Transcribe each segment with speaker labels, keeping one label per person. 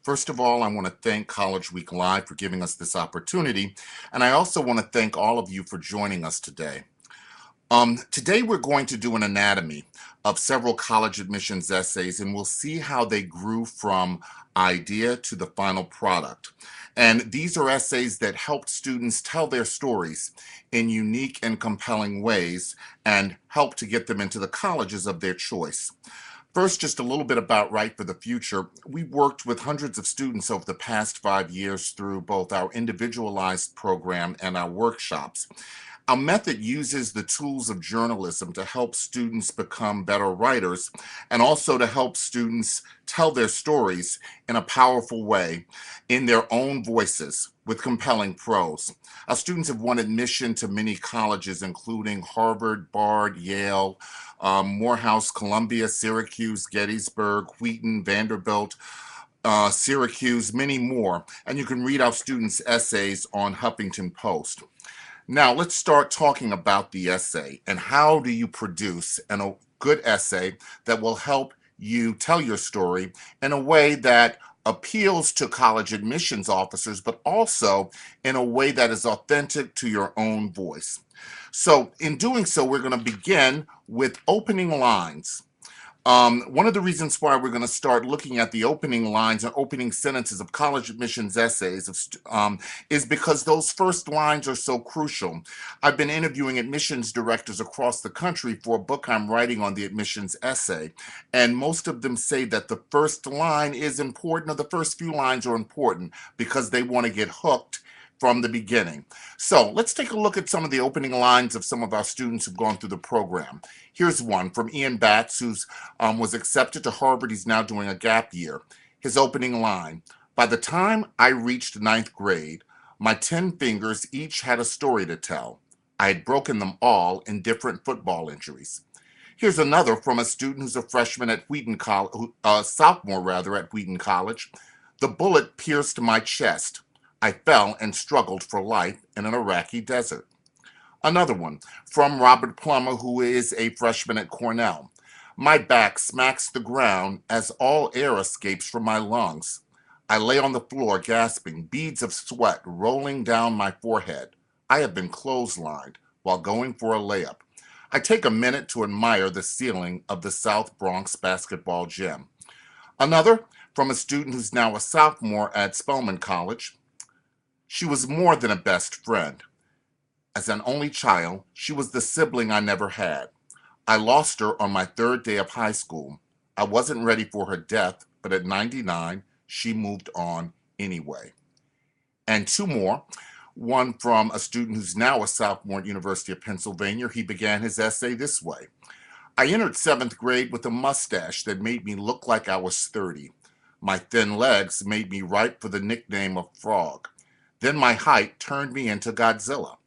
Speaker 1: First of all, I want to thank College Week Live for giving us this opportunity, and I also want to thank all of you for joining us today. Today we're going to do an anatomy of several college admissions essays, and we'll see how they grew from idea to the final product. And these are essays that helped students tell their stories in unique and compelling ways and help to get them into the colleges of their choice. First, just a little bit about Right for the Future. We worked with hundreds of students over the past 5 years through both our individualized program and our workshops. Our method uses the tools of journalism to help students become better writers and also to help students tell their stories in a powerful way in their own voices with compelling prose. Our students have won admission to many colleges, including Harvard, Bard, Yale, Morehouse, Columbia, Syracuse, Gettysburg, Wheaton, Vanderbilt, Syracuse, many more. And you can read our students' essays on Huffington Post. Now, let's start talking about the essay and how do you produce a good essay that will help you tell your story in a way that appeals to college admissions officers, but also in a way that is authentic to your own voice. So, in doing so, we're going to begin with opening lines. One of the reasons why we're going to start looking at the opening lines and opening sentences of college admissions essays is because those first lines are so crucial. I've been interviewing admissions directors across the country for a book I'm writing on the admissions essay, and most of them say that the first line is important, or the first few lines are important because they want to get hooked from the beginning. So let's take a look at some of the opening lines of some of our students who've gone through the program. Here's one from Ian Batts, who was accepted to Harvard. He's now doing a gap year. His opening line: by the time I reached ninth grade, my 10 fingers each had a story to tell. I had broken them all in different football injuries. Here's another from a student who's a freshman at Wheaton College, sophomore rather, at Wheaton College. The bullet pierced my chest. I fell and struggled for life in an Iraqi desert. Another one from Robert Plumber, who is a freshman at Cornell. My back smacks the ground as all air escapes from my lungs. I lay on the floor gasping, beads of sweat rolling down my forehead. I have been clotheslined while going for a layup. I take a minute to admire the ceiling of the South Bronx basketball gym. Another from a student who's now a sophomore at Spelman College. She was more than a best friend. As an only child, she was the sibling I never had. I lost her on my third day of high school. I wasn't ready for her death, but at 99, she moved on anyway. And two more. One from a student who's now a sophomore at University of Pennsylvania. He began his essay this way. I entered seventh grade with a mustache that made me look like I was 30. My thin legs made me ripe for the nickname of Frog. Then my height turned me into Godzilla.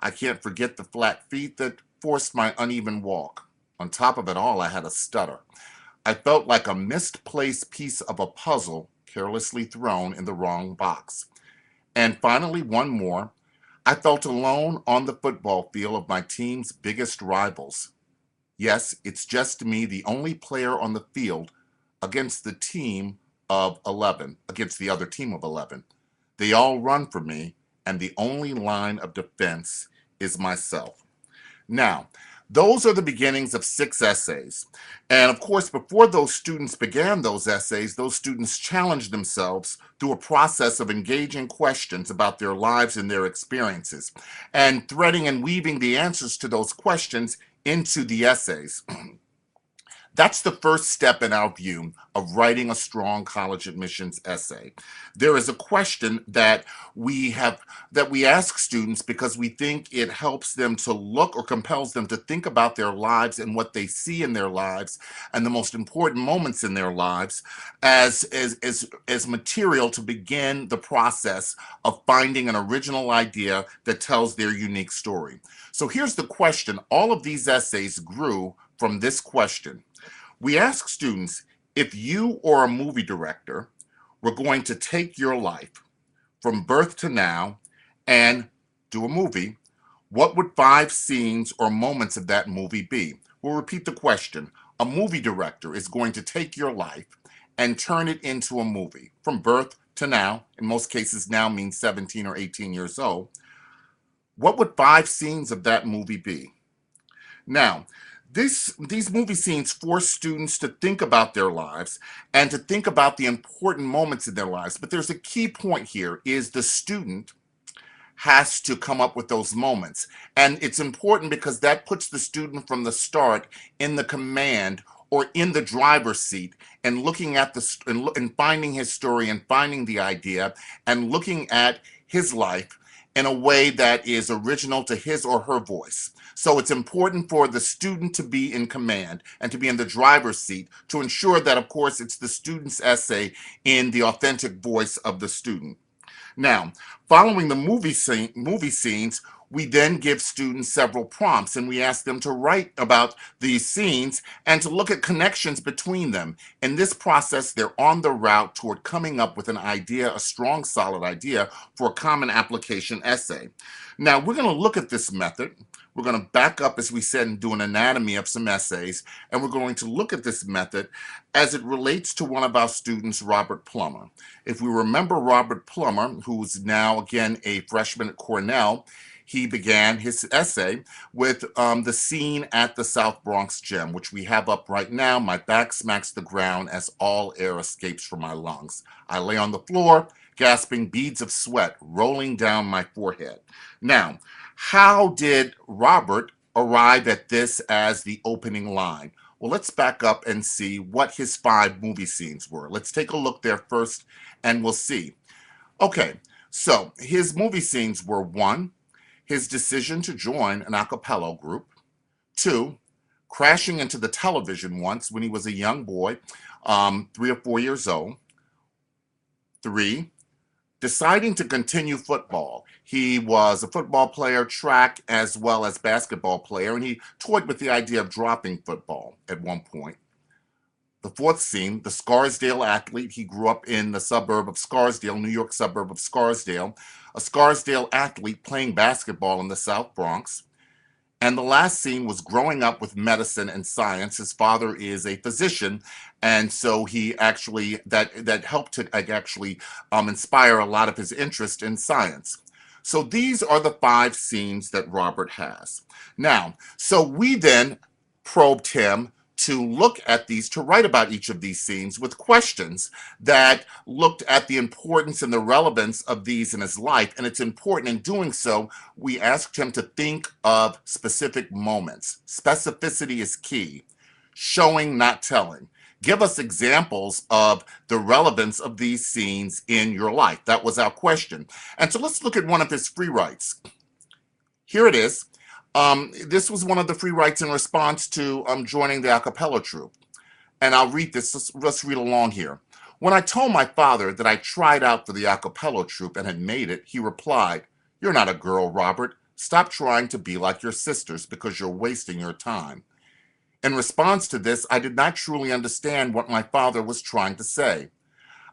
Speaker 1: I can't forget the flat feet that forced my uneven walk. On top of it all, I had a stutter. I felt like a misplaced piece of a puzzle carelessly thrown in the wrong box. And finally, one more. I felt alone on the football field of my team's biggest rivals. Yes, it's just me, the only player on the field against the team of 11, against the other team of 11. They all run for me, and the only line of defense is myself. Now, those are the beginnings of 6 essays. And of course, before those students began those essays, those students challenged themselves through a process of engaging questions about their lives and their experiences, and threading and weaving the answers to those questions into the essays. That's the first step in our view of writing a strong college admissions essay. There is a question that we ask students because we think it helps them to look or compels them to think about their lives and what they see in their lives and the most important moments in their lives as material to begin the process of finding an original idea that tells their unique story. So here's the question. All of these essays grew from this question. We ask students, if you or a movie director were going to take your life from birth to now and do a movie, what would 5 scenes or moments of that movie be? We'll repeat the question. A movie director is going to take your life and turn it into a movie from birth to now, in most cases now means 17 or 18 years old, what would 5 scenes of that movie be? Now, these movie scenes force students to think about their lives and to think about the important moments in their lives. But there's a key point here is the student has to come up with those moments. And it's important because that puts the student from the start in the command or in the driver's seat and looking at and finding his story and finding the idea and looking at his life in a way that is original to his or her voice. So it's important for the student to be in command and to be in the driver's seat to ensure that, of course, it's the student's essay in the authentic voice of the student. Now, following the movie scenes, we then give students several prompts and we ask them to write about these scenes and to look at connections between them. In this process, they're on the route toward coming up with an idea, a strong, solid idea for a common application essay. Now, we're going to look at this method. We're going to back up, as we said, and do an anatomy of some essays, and we're going to look at this method as it relates to one of our students, Robert Plumber. If we remember Robert Plumber, who's now, again, a freshman at Cornell, he began his essay with the scene at the South Bronx Gym, which we have up right now. My back smacks the ground as all air escapes from my lungs. I lay on the floor, gasping, beads of sweat rolling down my forehead. Now, how did Robert arrive at this as the opening line? Well, let's back up and see what his 5 movie scenes were. Let's take a look there first and we'll see. Okay, so his movie scenes were: 1, his decision to join an a cappella group; 2, crashing into the television once when he was a young boy, 3 or 4 years old; 3, deciding to continue football. He was a football player, track, as well as basketball player, and he toyed with the idea of dropping football at one point. The 4th scene, the Scarsdale athlete. He grew up in the suburb of Scarsdale, New York suburb of Scarsdale, a Scarsdale athlete playing basketball in the South Bronx. And the last scene was growing up with medicine and science. His father is a physician, and so he actually, that helped to actually inspire a lot of his interest in science. So these are the 5 scenes that Robert has. Now, so we then probed him to look at these, to write about each of these scenes with questions that looked at the importance and the relevance of these in his life. And it's important in doing so, we asked him to think of specific moments. Specificity is key. Showing, not telling. Give us examples of the relevance of these scenes in your life. That was our question. And so let's look at one of his free writes. Here it is. This was one of the free writes in response to joining the a cappella troupe. And I'll read this. Let's read along here. When I told my father that I tried out for the a cappella troupe and had made it, he replied, "You're not a girl, Robert. Stop trying to be like your sisters because you're wasting your time." In response to this, I did not truly understand what my father was trying to say.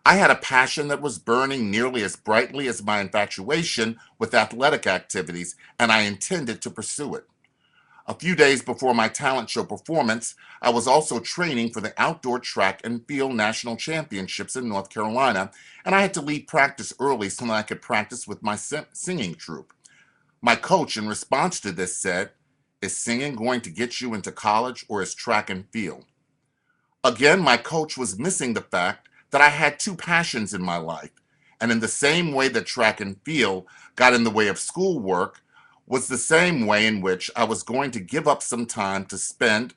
Speaker 1: I had a passion that was burning nearly as brightly as my infatuation with athletic activities, and I intended to pursue it. A few days before my talent show performance, I was also training for the outdoor track and field national championships in North Carolina, and I had to leave practice early so that I could practice with my singing troupe. My coach, in response to this, said, "Is singing going to get you into college, or is track and field?" Again, my coach was missing the fact that I had 2 passions in my life, and in the same way that track and field got in the way of schoolwork was the same way in which I was going to give up some time to spend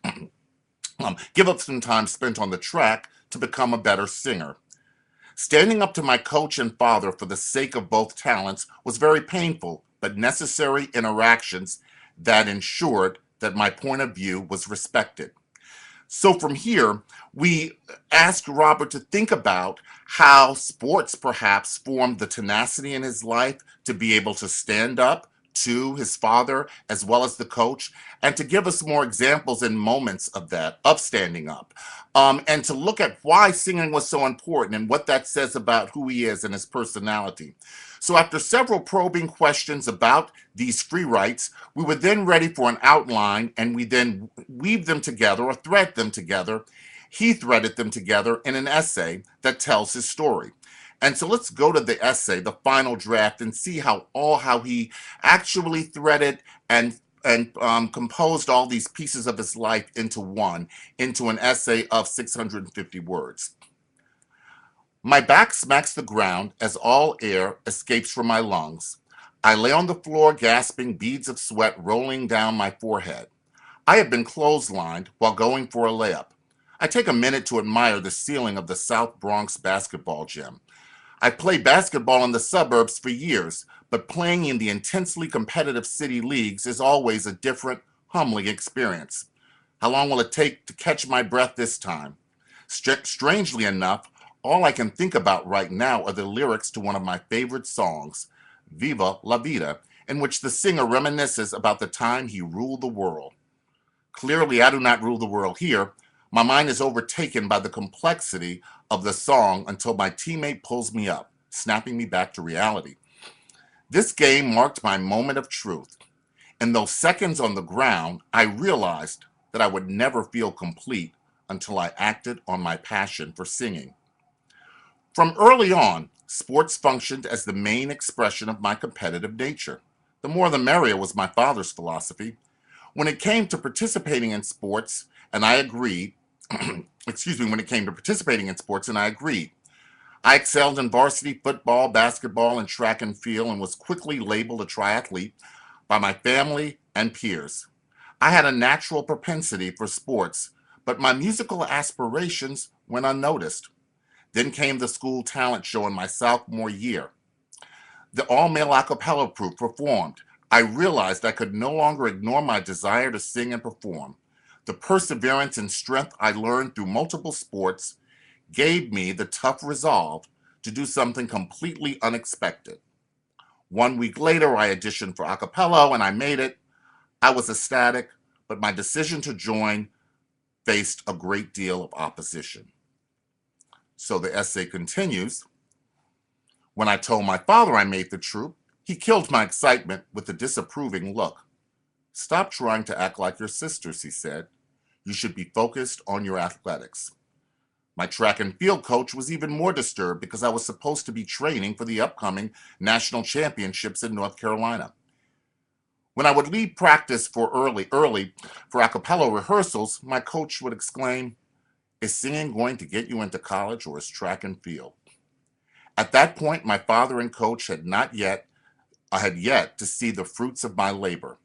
Speaker 1: give up some time spent on the track to become a better singer. Standing up to my coach and father for the sake of both talents was very painful but necessary interactions that ensured that my point of view was respected. So from here, we asked Robert to think about how sports perhaps formed the tenacity in his life to be able to stand up to his father as well as the coach, and to give us more examples and moments of that, of standing up, and to look at why singing was so important and what that says about who he is and his personality. So after several probing questions about these free writes, we were then ready for an outline, and we then weave them together or thread them together He threaded them together in an essay that tells his story. And so let's go to the essay, the final draft, and see how he actually threaded and composed all these pieces of his life into an essay of 650 words. My back smacks the ground as all air escapes from my lungs. I lay on the floor gasping, beads of sweat rolling down my forehead. I have been clotheslined while going for a layup. I take a minute to admire the ceiling of the South Bronx basketball gym. I played basketball in the suburbs for years, but playing in the intensely competitive city leagues is always a different, humbling experience. How long will it take to catch my breath this time? Strangely enough, all I can think about right now are the lyrics to one of my favorite songs, Viva la Vida, in which the singer reminisces about the time he ruled the world. Clearly, I do not rule the world here. My mind is overtaken by the complexity of the song until my teammate pulls me up, snapping me back to reality. This game marked my moment of truth. In those seconds on the ground, I realized that I would never feel complete until I acted on my passion for singing. From early on, sports functioned as the main expression of my competitive nature. The more the merrier was my father's philosophy. When it came to participating in sports, and I agreed, when it came to participating in sports, and I agreed. I excelled in varsity football, basketball, and track and field, and was quickly labeled a triathlete by my family and peers. I had a natural propensity for sports, but my musical aspirations went unnoticed. Then came the school talent show in my sophomore year. The all-male a cappella group performed. I realized I could no longer ignore my desire to sing and perform. The perseverance and strength I learned through multiple sports gave me the tough resolve to do something completely unexpected. 1 week later, I auditioned for a cappella and I made it. I was ecstatic, but my decision to join faced a great deal of opposition. So the essay continues. When I told my father I made the troupe, he killed my excitement with a disapproving look. Stop trying to act like your sisters, he said. You should be focused on your athletics. My track and field coach was even more disturbed because I was supposed to be training for the upcoming national championships in North Carolina. When I would leave practice for early for a cappella rehearsals, my coach would exclaim, "Is singing going to get you into college or is track and field?" At that point, my father and coach had yet to see the fruits of my labor.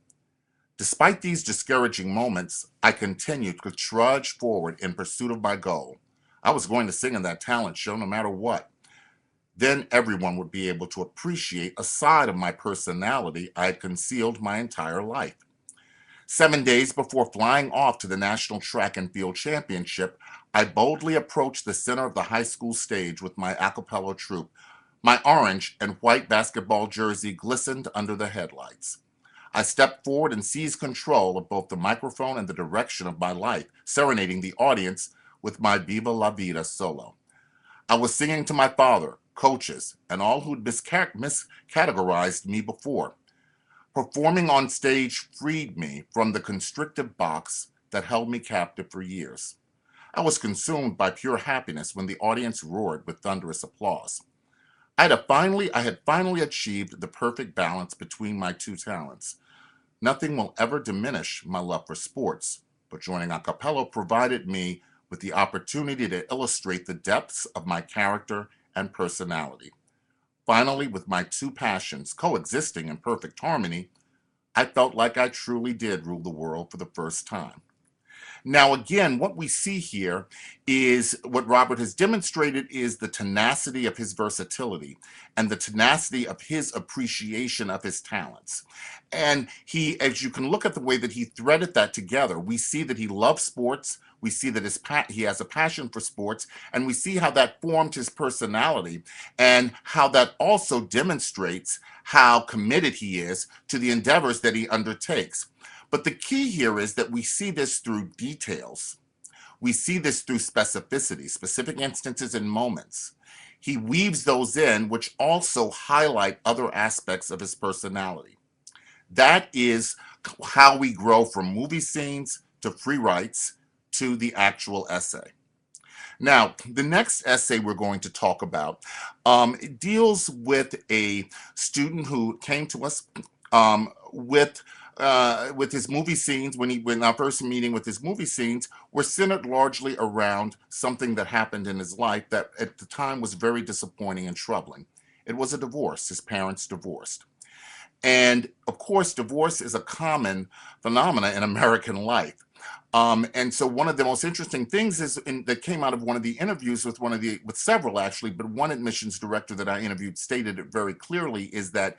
Speaker 1: Despite these discouraging moments, I continued to trudge forward in pursuit of my goal. I was going to sing in that talent show no matter what. Then everyone would be able to appreciate a side of my personality I had concealed my entire life. 7 days before flying off to the National Track and Field Championship, I boldly approached the center of the high school stage with my a cappella troupe. My orange and white basketball jersey glistened under the headlights. I stepped forward and seized control of both the microphone and the direction of my life, serenading the audience with my Viva la Vida solo. I was singing to my father, coaches, and all who'd miscategorized me before. Performing on stage freed me from the constrictive box that held me captive for years. I was consumed by pure happiness when the audience roared with thunderous applause. I had finally achieved the perfect balance between my two talents. Nothing will ever diminish my love for sports, but joining a cappella provided me with the opportunity to illustrate the depths of my character and personality. Finally, with my two passions coexisting in perfect harmony, I felt like I truly did rule the world for the first time. Now, again, what we see here is what Robert has demonstrated is the tenacity of his versatility and the tenacity of his appreciation of his talents. And he, as you can look at the way that he threaded that together, we see that he loves sports. We see that he has a passion for sports, and we see how that formed his personality and how that also demonstrates how committed he is to the endeavors that he undertakes. But the key here is that we see this through details. We see this through specificity, specific instances and moments. He weaves those in, which also highlight other aspects of his personality. That is how we grow from movie scenes to free writes to the actual essay. Now, the next essay we're going to talk about it deals with a student who came to us with his movie scenes. When our first meeting with his movie scenes were centered largely around something that happened in his life that at the time was very disappointing and troubling. It was a divorce. His parents divorced. And of course, divorce is a common phenomena in American life. And so one of the most interesting things that came out of one of the interviews with several actually, but one admissions director that I interviewed stated it very clearly is that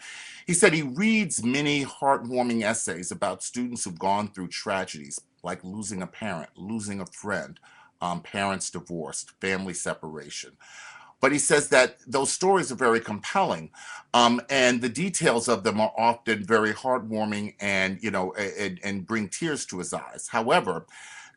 Speaker 1: he said he reads many heartwarming essays about students who've gone through tragedies like losing a parent, losing a friend, parents divorced, family separation. But he says that those stories are very compelling, and the details of them are often very heartwarming and and bring tears to his eyes. However,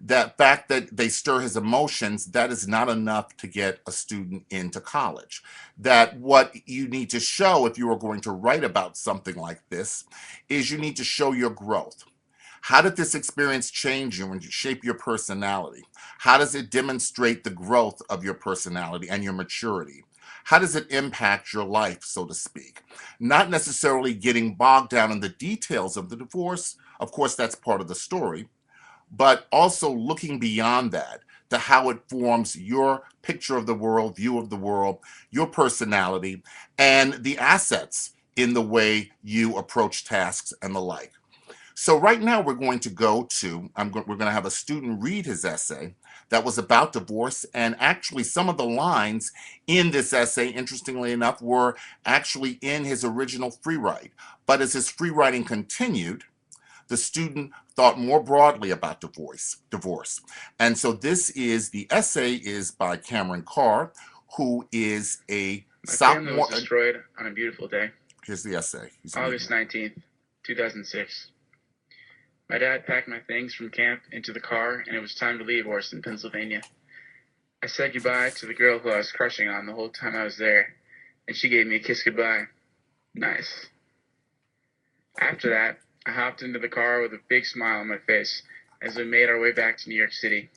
Speaker 1: that fact that they stir his emotions, that is not enough to get a student into college. That what you need to show if you are going to write about something like this is you need to show your growth. How did this experience change you and shape your personality? How does it demonstrate the growth of your personality and your maturity? How does it impact your life, so to speak? Not necessarily getting bogged down in the details of the divorce. Of course, that's part of the story, but also looking beyond that to how it forms your picture of the world, view of the world, your personality, and the assets in the way you approach tasks and the like. So right now we're going to we're going to have a student read his essay that was about divorce, and actually some of the lines in this essay, interestingly enough, were actually in his original free write. But as his free writing continued, the student thought more broadly about divorce. And so the essay is by Cameron Carr, who is a
Speaker 2: My family was destroyed on a beautiful day.
Speaker 1: Here's the essay.
Speaker 2: August 19th, 2006. My dad packed my things from camp into the car, and it was time to leave Orson, Pennsylvania. I said goodbye to the girl who I was crushing on the whole time I was there, and she gave me a kiss goodbye. Nice. After that, I hopped into the car with a big smile on my face as we made our way back to New York City.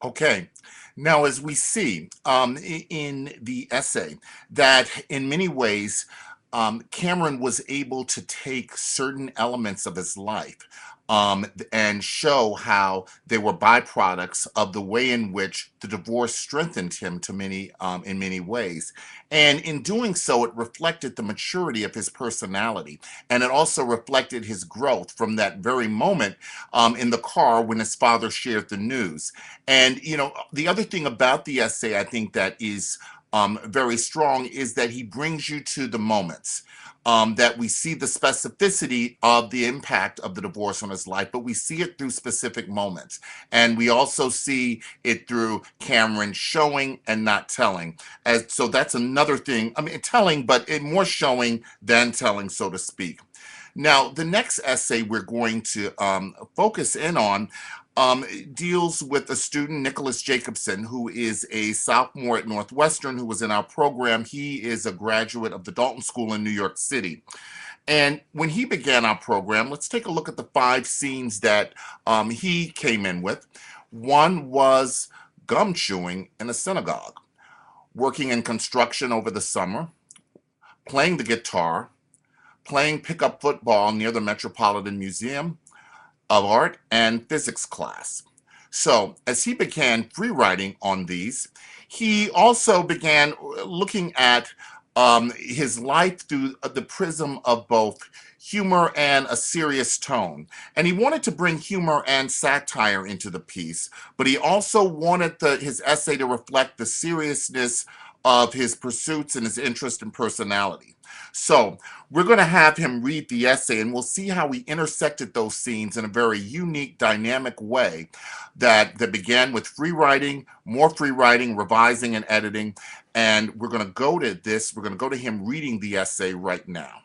Speaker 1: Okay. Now, as we see in the essay, that in many ways, Cameron was able to take certain elements of his life and show how they were byproducts of the way in which the divorce strengthened him to many in many ways. And in doing so, it reflected the maturity of his personality, and it also reflected his growth from that very moment in the car when his father shared the news. And, you know, the other thing about the essay, I think that is very strong, is that he brings you to the moments. That we see the specificity of the impact of the divorce on his life, but we see it through specific moments. And we also see it through Cameron showing and not telling. So that's another thing. I mean, telling, but more showing than telling, so to speak. Now, the next essay we're going to focus in on deals with a student, Nicholas Jacobson, who is a sophomore at Northwestern, who was in our program. He is a graduate of the Dalton School in New York City. And when he began our program, let's take a look at the 5 scenes that he came in with. One was gum chewing in a synagogue, working in construction over the summer, playing the guitar, playing pickup football near the Metropolitan Museum of Art, and physics class. So, as he began free writing on these, he also began looking at his life through the prism of both humor and a serious tone. And he wanted to bring humor and satire into the piece, but he also wanted his essay to reflect the seriousness of his pursuits and his interest and personality. So, we're going to have him read the essay, and we'll see how he intersected those scenes in a very unique, dynamic way that began with free writing, more free writing, revising, and editing. And we're going to go to this. We're going to go to him reading the essay right now.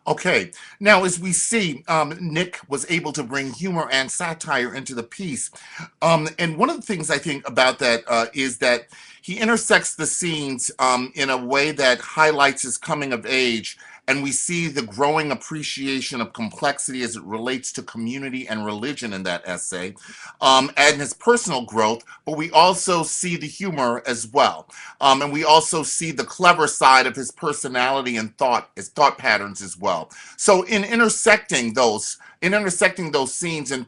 Speaker 1: Okay. Now, as we see, Nick was able to bring humor and satire into the piece. And one of the things I think about that is that he intersects the scenes in a way that highlights his coming of age. And we see the growing appreciation of complexity as it relates to community and religion in that essay, and his personal growth, but we also see the humor as well. And we also see the clever side of his personality and his thought patterns as well. So in intersecting those scenes and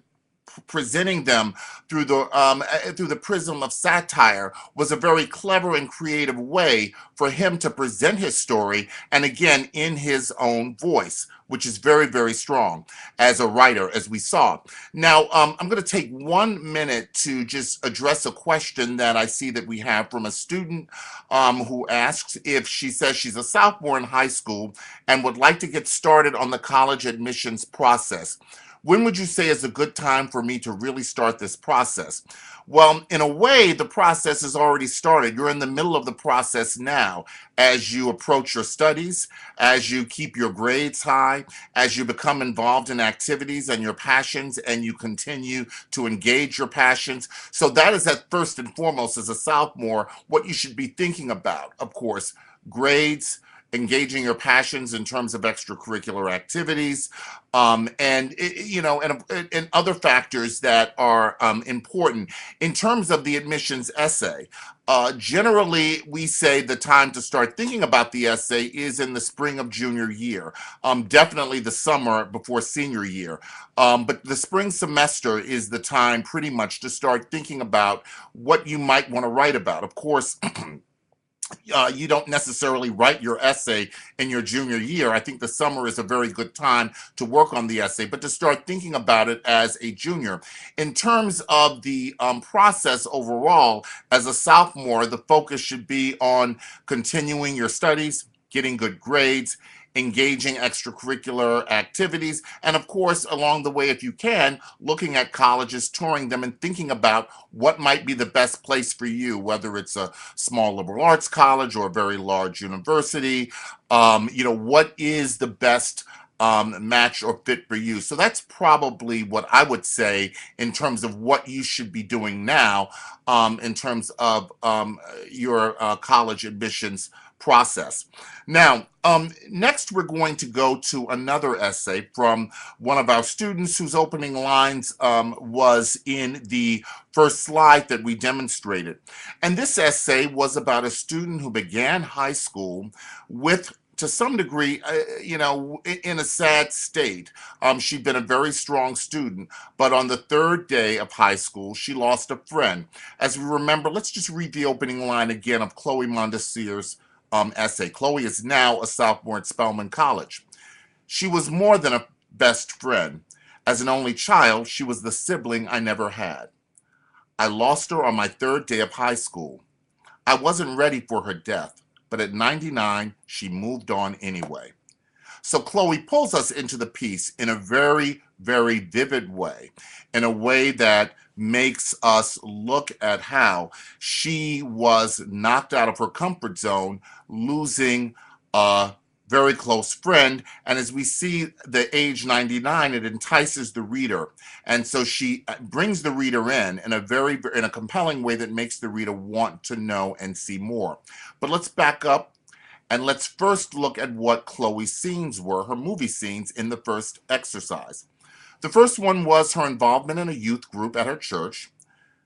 Speaker 1: presenting them through the prism of satire was a very clever and creative way for him to present his story, and again in his own voice, which is very, very strong as a writer, as we saw. Now, I'm going to take 1 minute to just address a question that I see that we have from a student who asks if she says she's a sophomore in high school and would like to get started on the college admissions process. When would you say is a good time for me to really start this process? Well, in a way, the process has already started. You're in the middle of the process now as you approach your studies, as you keep your grades high, as you become involved in activities and your passions, and you continue to engage your passions. So, that is at first and foremost, as a sophomore, what you should be thinking about. Of course, grades, engaging your passions in terms of extracurricular activities, and other factors that are important in terms of the admissions essay. Generally, we say the time to start thinking about the essay is in the spring of junior year, definitely the summer before senior year. But the spring semester is the time pretty much to start thinking about what you might want to write about. Of course, you don't necessarily write your essay in your junior year. I think the summer is a very good time to work on the essay, but to start thinking about it as a junior. In terms of the process overall, as a sophomore, the focus should be on continuing your studies, getting good grades, engaging extracurricular activities, and of course, along the way, if you can, looking at colleges, touring them, and thinking about what might be the best place for you, whether it's a small liberal arts college or a very large university. What is the best match or fit for you? So that's probably what I would say in terms of what you should be doing now, in terms of your college admissions process. Now, next we're going to go to another essay from one of our students whose opening lines was in the first slide that we demonstrated. And this essay was about a student who began high school with, to some degree, in a sad state. She'd been a very strong student, but on the third day of high school, she lost a friend. As we remember, let's just read the opening line again of Chloe Mondesir's essay. Chloe is now a sophomore at Spelman College. She was more than a best friend. As an only child, she was the sibling I never had. I lost her on my third day of high school. I wasn't ready for her death, but at 99, she moved on anyway. So Chloe pulls us into the piece in a very, very vivid way, in a way that makes us look at how she was knocked out of her comfort zone, losing a very close friend. And as we see the age 99, it entices the reader. And so she brings the reader in a compelling way that makes the reader want to know and see more. But let's back up and let's first look at what Chloe's scenes were, her movie scenes in the first exercise. The first one was her involvement in a youth group at her church.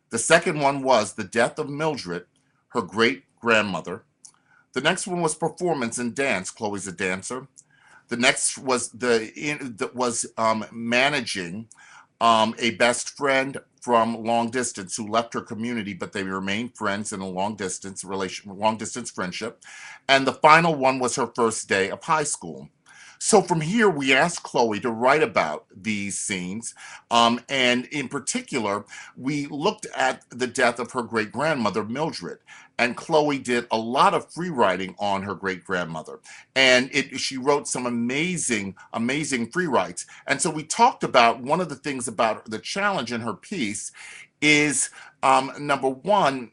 Speaker 1: The second one was the death of Mildred, her great grandmother. The next one was performance and dance. Chloe's a dancer. The next was managing a best friend from long distance who left her community, but they remained friends in a long distance friendship. And the final one was her first day of high school. So from here, we asked Chloe to write about these scenes. And in particular, we looked at the death of her great grandmother, Mildred. And Chloe did a lot of free writing on her great grandmother. And she wrote some amazing, amazing free writes. And so we talked about one of the things about the challenge in her piece is Number one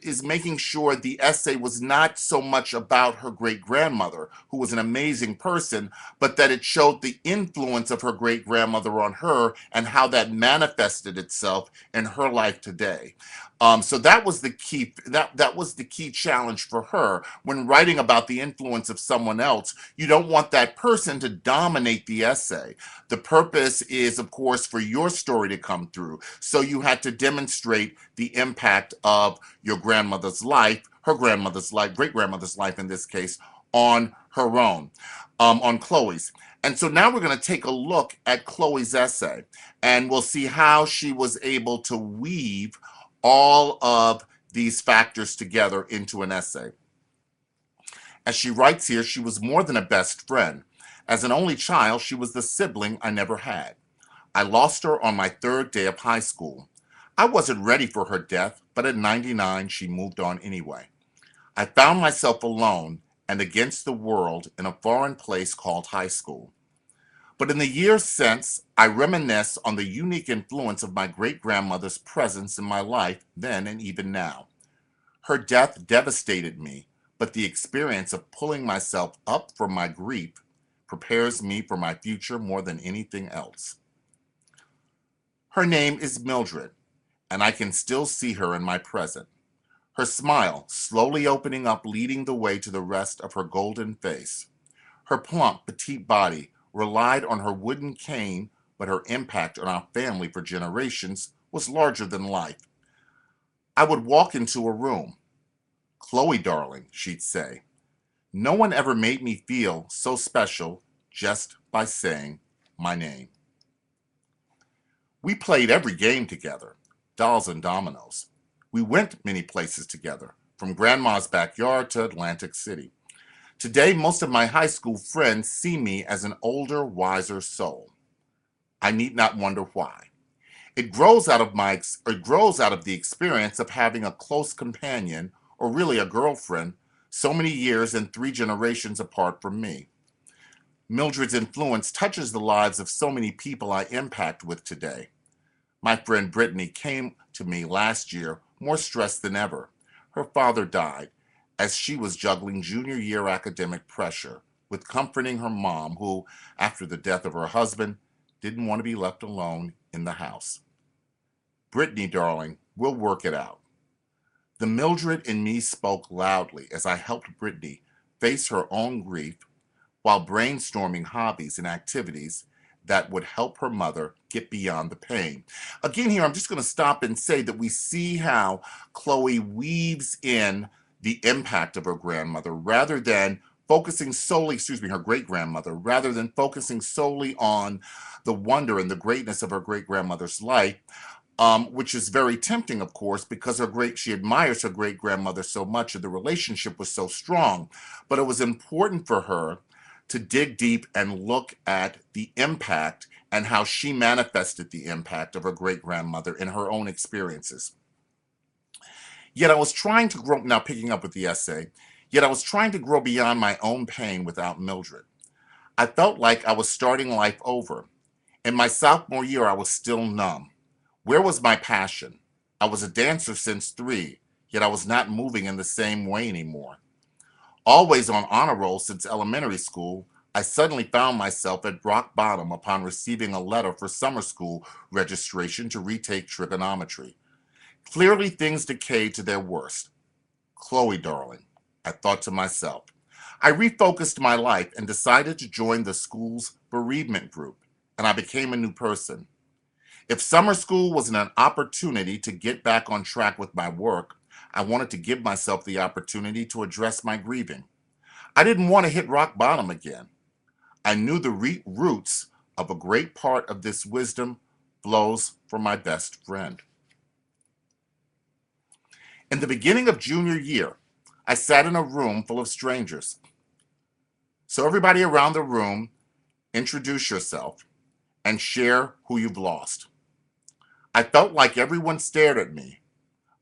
Speaker 1: is making sure the essay was not so much about her great grandmother, who was an amazing person, but that it showed the influence of her great grandmother on her and how that manifested itself in her life today. So that was the key. That was the key challenge for her when writing about the influence of someone else. You don't want that person to dominate the essay. The purpose is, of course, for your story to come through. So you had to demonstrate the impact of your grandmother's life, her grandmother's life, great grandmother's life in this case, on her own, on Chloe's. And so now we're going to take a look at Chloe's essay, and we'll see how she was able to weave all of these factors together into an essay. As she writes here, she was more than a best friend. As an only child, she was the sibling I never had. I lost her on my third day of high school. I wasn't ready for her death, but at 99, she moved on anyway. I found myself alone and against the world in a foreign place called high school. But in the years since, I reminisce on the unique influence of my great grandmother's presence in my life then and even now. Her death devastated me, but the experience of pulling myself up from my grief prepares me for my future more than anything else. Her name is Mildred, and I can still see her in my present. Her smile, slowly opening up, leading the way to the rest of her golden face. Her plump, petite body relied on her wooden cane, but her impact on our family for generations was larger than life. I would walk into a room. Chloe, darling, she'd say. No one ever made me feel so special just by saying my name. We played every game together, dolls and dominoes. We went many places together, from Grandma's backyard to Atlantic City. Today, most of my high school friends see me as an older, wiser soul. I need not wonder why. It grows out of the experience of having a close companion, or really a girlfriend, so many years and 3 generations apart from me. Mildred's influence touches the lives of so many people I impact with today. My friend Brittany came to me last year more stressed than ever. Her father died as she was juggling junior year academic pressure with comforting her mom, who, after the death of her husband, didn't want to be left alone in the house. Brittany, darling, we'll work it out. The Mildred in me spoke loudly as I helped Brittany face her own grief while brainstorming hobbies and activities that would help her mother get beyond the pain. Again, here, I'm just going to stop and say that we see how Chloe weaves in the impact of her grandmother rather than focusing solely, her great grandmother, rather than focusing solely on the wonder and the greatness of her great grandmother's life. Which is very tempting, of course, because she admires her great grandmother so much and the relationship was so strong. But it was important for her to dig deep and look at the impact and how she manifested the impact of her great grandmother in her own experiences. Yet I was trying to grow, now picking up with the essay, yet I was trying to grow beyond my own pain without Mildred. I felt like I was starting life over. In my sophomore year, I was still numb. Where was my passion? I was a dancer since 3, yet I was not moving in the same way anymore. Always on honor roll since elementary school, I suddenly found myself at rock bottom upon receiving a letter for summer school registration to retake trigonometry. Clearly, things decayed to their worst. Chloe, darling, I thought to myself. I refocused my life and decided to join the school's bereavement group, and I became a new person. If summer school was an opportunity to get back on track with my work, I wanted to give myself the opportunity to address my grieving. I didn't want to hit rock bottom again. I knew the roots of a great part of this wisdom flows from my best friend. In the beginning of junior year, I sat in a room full of strangers. So everybody around the room, introduce yourself and share who you've lost. I felt like everyone stared at me.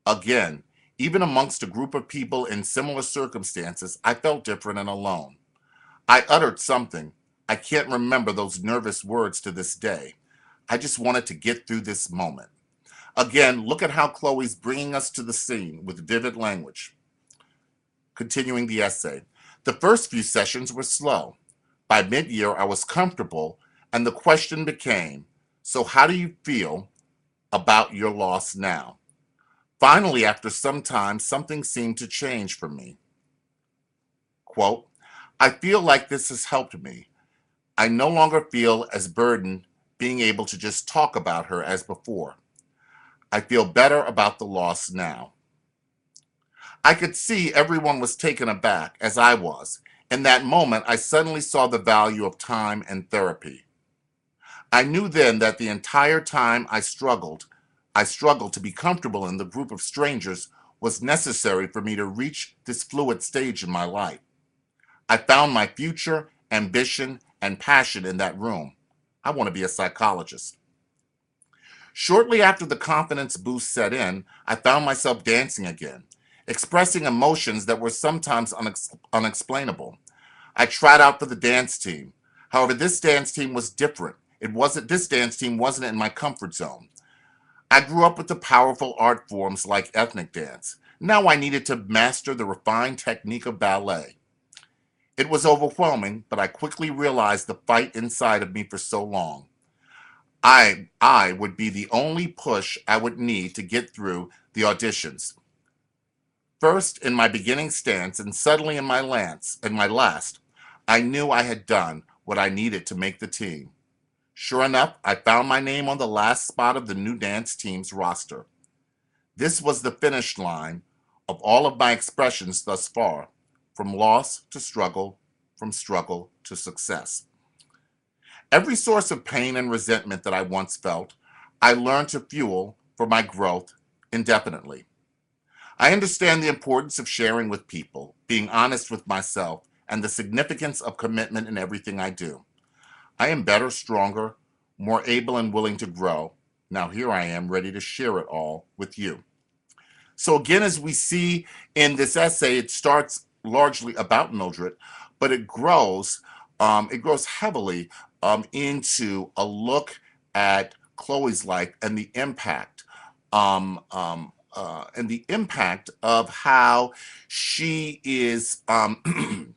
Speaker 1: Again, even amongst a group of people in similar circumstances, I felt different and alone. I uttered something. I can't remember those nervous words to this day. I just wanted to get through this moment. Again, look at how Chloe's bringing us to the scene with vivid language. Continuing the essay. The first few sessions were slow. By mid-year, I was comfortable, and the question became, so how do you feel about your loss now? Finally, after some time, something seemed to change for me. Quote, I feel like this has helped me. I no longer feel as burdened being able to just talk about her as before. I feel better about the loss now. I could see everyone was taken aback, as I was. In that moment, I suddenly saw the value of time and therapy. I knew then that the entire time I struggled to be comfortable in the group of strangers was necessary for me to reach this fluid stage in my life. I found my future, ambition, and passion in that room. I want to be a psychologist. Shortly after the confidence boost set in, I found myself dancing again, expressing emotions that were sometimes unexplainable. I tried out for the dance team. However, this dance team was different. This dance team wasn't in my comfort zone. I grew up with the powerful art forms like ethnic dance. Now I needed to master the refined technique of ballet. It was overwhelming, but I quickly realized the fight inside of me for so long. I would be the only push I would need to get through the auditions. First in my beginning stance and suddenly in my last, I knew I had done what I needed to make the team. Sure enough, I found my name on the last spot of the new dance team's roster. This was the finish line of all of my expressions thus far, from loss to struggle, from struggle to success. Every source of pain and resentment that I once felt, I learned to fuel for my growth indefinitely. I understand the importance of sharing with people, being honest with myself, and the significance of commitment in everything I do. I am better, stronger, more able and willing to grow. Now here I am ready to share it all with you. So again, as we see in this essay, it starts largely about Mildred, but it grows heavily into a look at Chloe's life and the impact of how she is the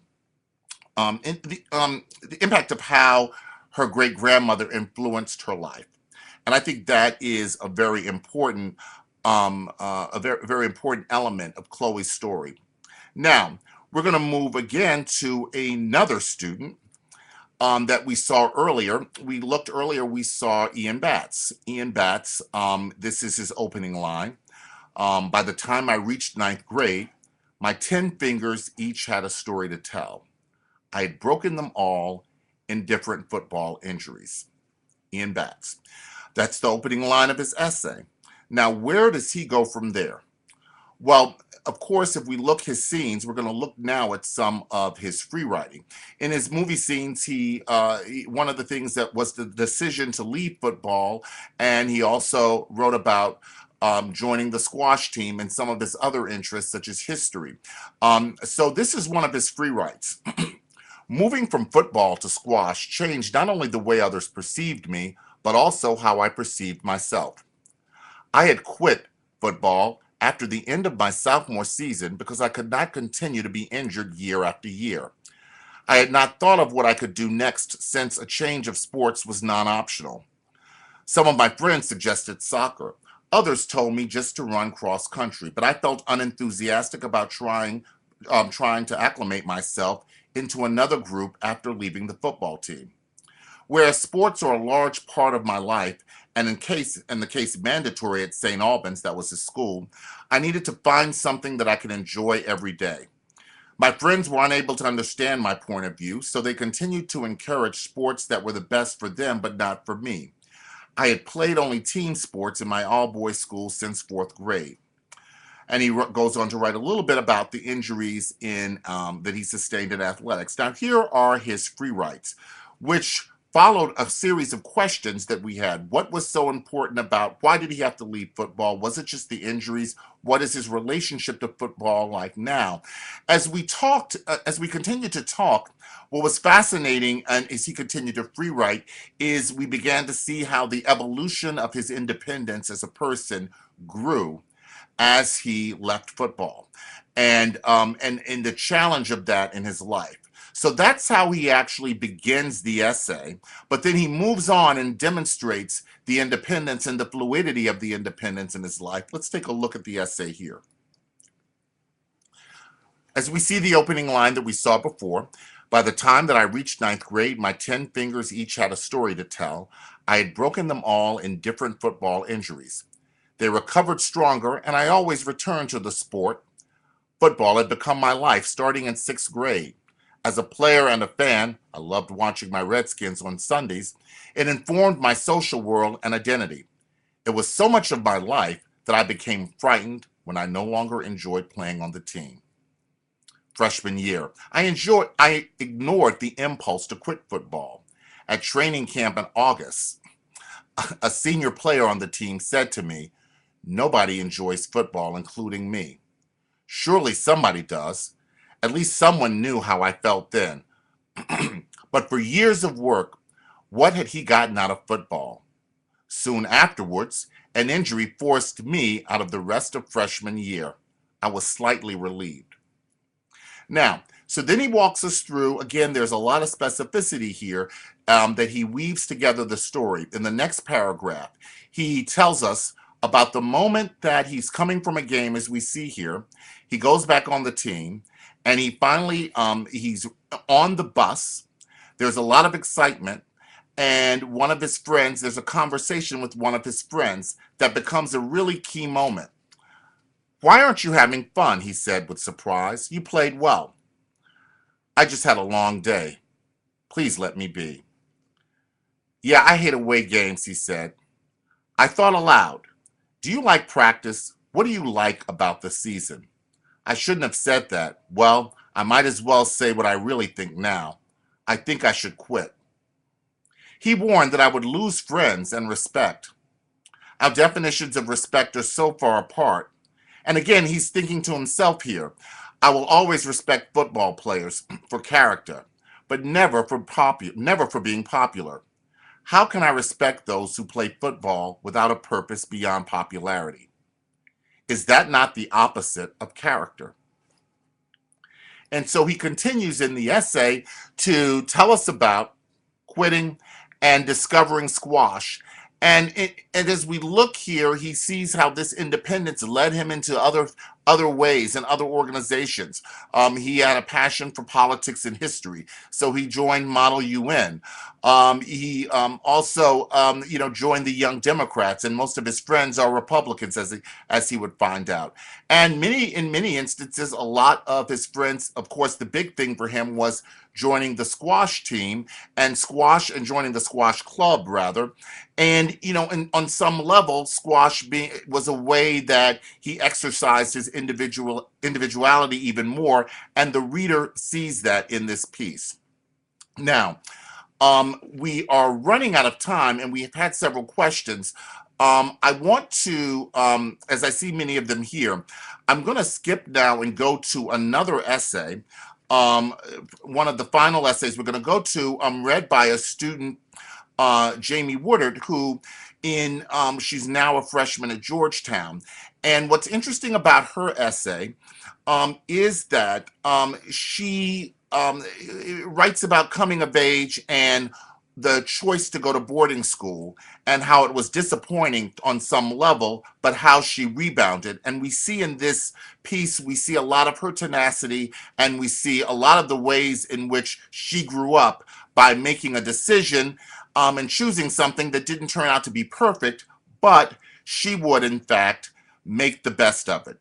Speaker 1: impact of how her great grandmother influenced her life. And I think that is a very important element of Chloe's story. Now, we're going to move again to another student that we saw earlier. We saw Ian Batts. Ian Batts, this is his opening line. By the time I reached ninth grade, my 10 fingers each had a story to tell. I had broken them all in different football injuries. Ian Batts. That's the opening line of his essay. Now, where does he go from there? Well, of course, if we look his scenes, we're going to look now at some of his free writing. In his movie scenes, one of the things that was the decision to leave football, and he also wrote about joining the squash team and some of his other interests, such as history. So this is one of his free writes. Moving from football to squash changed not only the way others perceived me, but also how I perceived myself. I had quit football after the end of my sophomore season because I could not continue to be injured year after year. I had not thought of what I could do next since a change of sports was non optional. Some of my friends suggested soccer. Others told me just to run cross country, but I felt unenthusiastic about trying to acclimate myself into another group after leaving the football team. Whereas sports are a large part of my life, and in the case mandatory at St. Albans, that was his school, I needed to find something that I could enjoy every day. My friends were unable to understand my point of view, so they continued to encourage sports that were the best for them, but not for me. I had played only team sports in my all-boys school since fourth grade. And he goes on to write a little bit about the injuries that he sustained in athletics. Now, here are his free writes, which followed a series of questions that we had. What was so important about, why did he have to leave football? Was it just the injuries? What is his relationship to football like now? As we continued to talk, what was fascinating, and as he continued to free write, is we began to see how the evolution of his independence as a person grew as he left football, and the challenge of that in his life. So that's how he actually begins the essay, but then he moves on and demonstrates the independence and the fluidity of the independence in his life. Let's take a look at the essay here. As we see the opening line that we saw before, by the time that I reached ninth grade, my 10 fingers each had a story to tell. I had broken them all in different football injuries. They recovered stronger, and I always returned to the sport. Football had become my life starting in sixth grade. As a player and a fan, I loved watching my Redskins on Sundays. It informed my social world and identity. It was so much of my life that I became frightened when I no longer enjoyed playing on the team. Freshman year, I ignored the impulse to quit football. At training camp in August, a senior player on the team said to me, "Nobody enjoys football, including me." Surely somebody does. At least someone knew how I felt then. But for years of work, what had he gotten out of football? Soon afterwards, an injury forced me out of the rest of freshman year. I was slightly relieved. Now, so then he walks us through, again, there's a lot of specificity here that he weaves together the story. In the next paragraph, he tells us about the moment that he's coming from a game, as we see here. He goes back on the team, and he finally, he's on the bus. There's a lot of excitement, and one of his friends, there's a conversation with one of his friends that becomes a really key moment. "Why aren't you having fun?" he said with surprise. "You played well." "I just had a long day. Please let me be." "Yeah, I hate away games," he said. I thought aloud. "Do you like practice? What do you like about the season?" I shouldn't have said that. Well, I might as well say what I really think now. I think I should quit. He warned that I would lose friends and respect. Our definitions of respect are so far apart. And again, he's thinking to himself here. I will always respect football players for character, but never for being popular. How can I respect those who play football without a purpose beyond popularity? Is that not the opposite of character? And so he continues in the essay to tell us about quitting and discovering squash. And as we look here, he sees how this independence led him into other ways and other organizations. He had a passion for politics and history, so he joined Model UN. He also, joined the Young Democrats, and most of his friends are Republicans, as he would find out. And in many instances, a lot of his friends, of course, the big thing for him was joining the squash team and joining the squash club rather. And on some level, was a way that he exercised his individuality even more, and the reader sees that in this piece. Now, we are running out of time, and we have had several questions. I want to, as I see many of them here, I'm going to skip now and go to another essay. One of the final essays we're going to go to, read by a student, Jamie Woodard, who she's now a freshman at Georgetown. And what's interesting about her essay is that she writes about coming of age and the choice to go to boarding school and how it was disappointing on some level, but how she rebounded. And we see in this piece, we see a lot of her tenacity, and we see a lot of the ways in which she grew up by making a decision and choosing something that didn't turn out to be perfect, but she would, in fact, make the best of it.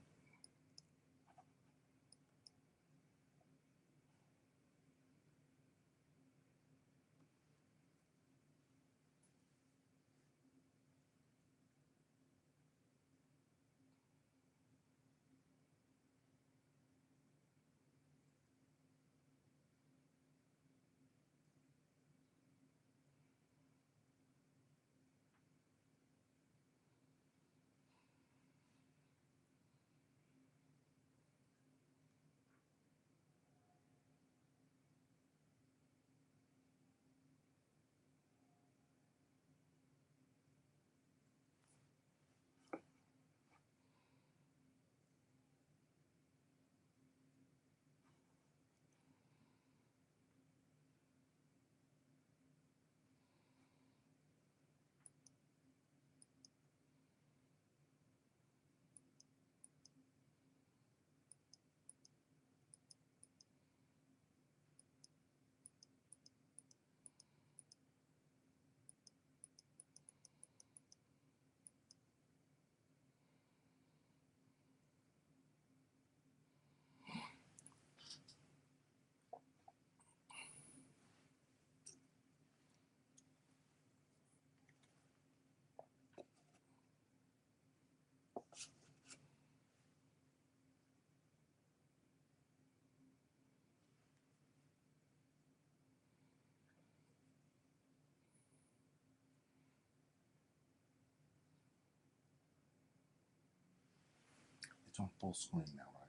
Speaker 1: It's on full screen now, right?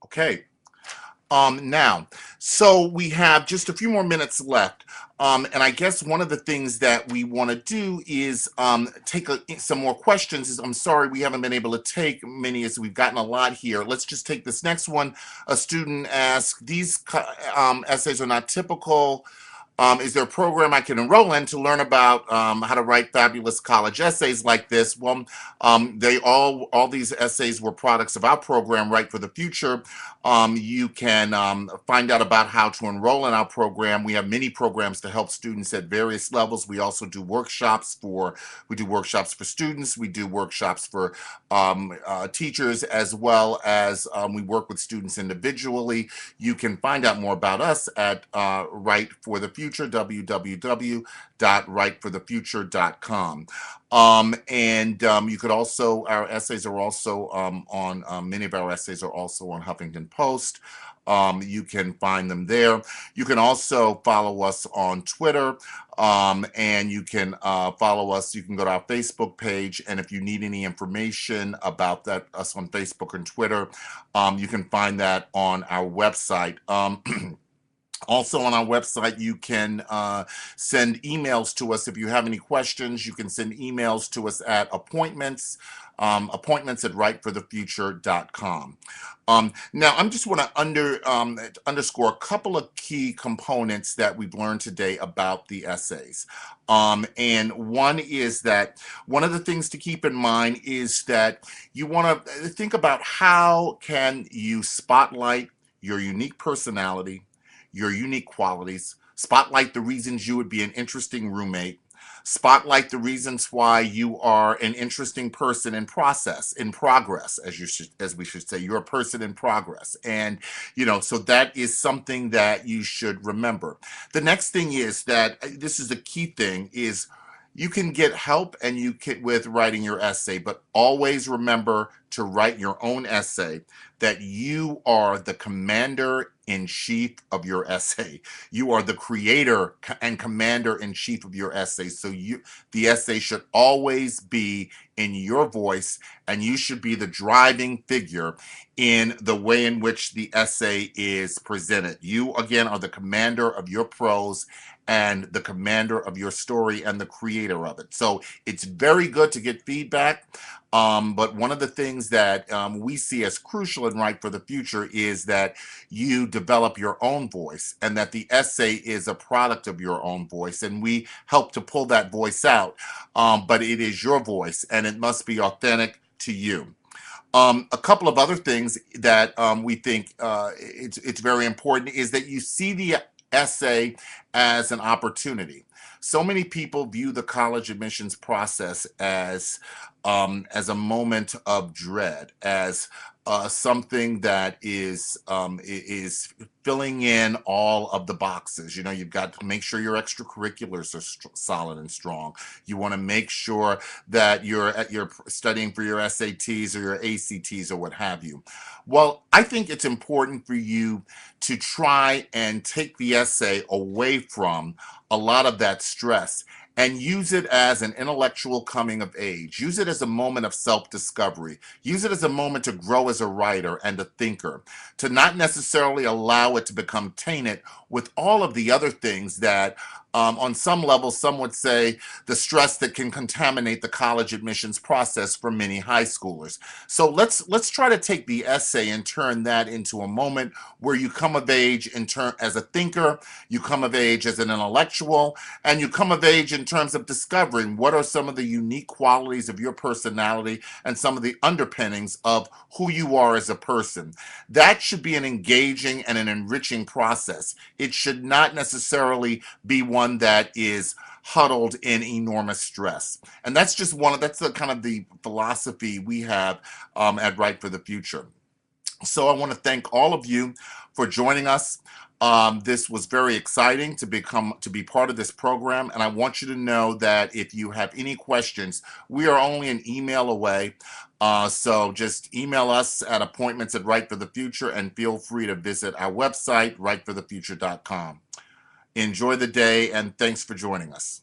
Speaker 1: Okay. Now, so we have just a few more minutes left. And I guess one of the things that we want to do is take some more questions. I'm sorry we haven't been able to take many as we've gotten a lot here. Let's just take this next one. A student asked, these essays are not typical. Is there a program I can enroll in to learn about how to write fabulous college essays like this? Well, they all these essays were products of our program, Write for the Future. You can find out about how to enroll in our program. We have many programs to help students at various levels. We also do workshops for students. We do workshops for teachers, as well as we work with students individually. You can find out more about us at Write for the Future, www.writeforthefuture.com. You could also, our essays are also many of our essays are also on Huffington Post. You can find them there. You can also follow us on Twitter, and you can follow us. You can go to our Facebook page, and if you need any information about that, us on Facebook and Twitter, you can find that on our website. Also on our website, you can send emails to us. If you have any questions, you can send emails to us at appointments at writeforthefuture.com. Now, I'm just want to underscore a couple of key components that we've learned today about the essays. And one is that one of the things to keep in mind is that you want to think about how can you spotlight your unique personality, your unique qualities, spotlight the reasons you would be an interesting roommate, Spotlight the reasons why you are an interesting person in progress, as we should say. You're a person in progress. And, so that is something that you should remember. The next thing is that this is the key thing is you can get help and you can with writing your essay, but always remember to write your own essay, that you are the commander in chief of your essay. You are the creator and commander in chief of your essay. So the essay should always be in your voice, and you should be the driving figure in the way in which the essay is presented. You, again, are the commander of your prose and the commander of your story and the creator of it. So it's very good to get feedback. But one of the things that we see as crucial and right for the future is that you develop your own voice, and that the essay is a product of your own voice. And we help to pull that voice out, but it is your voice, and it must be authentic to you. A couple of other things that we think it's very important is that you see the essay as an opportunity. So many people view the college admissions process as a moment of dread, as something that is filling in all of the boxes. You've got to make sure your extracurriculars are solid and strong. You want to make sure that you're studying for your SATs or your ACTs or what have you. Well, I think it's important for you to try and take the essay away from a lot of that stress and use it as an intellectual coming of age. Use it as a moment of self-discovery. Use it as a moment to grow as a writer and a thinker, to not necessarily allow it to become tainted with all of the other things that, on some level, some would say the stress that can contaminate the college admissions process for many high schoolers. So let's try to take the essay and turn that into a moment where you come of age as a thinker, you come of age as an intellectual, and you come of age in terms of discovering what are some of the unique qualities of your personality and some of the underpinnings of who you are as a person. That should be an engaging and an enriching process. It should not necessarily be one that is huddled in enormous stress. And that's the kind of the philosophy we have at Right for the Future. So I want to thank all of you for joining us. This was very exciting to be part of this program, and I want you to know that if you have any questions, we are only an email away. So just email us at appointments at Right for the Future, and feel free to visit our website, rightforthefuture.com. Enjoy the day, and thanks for joining us.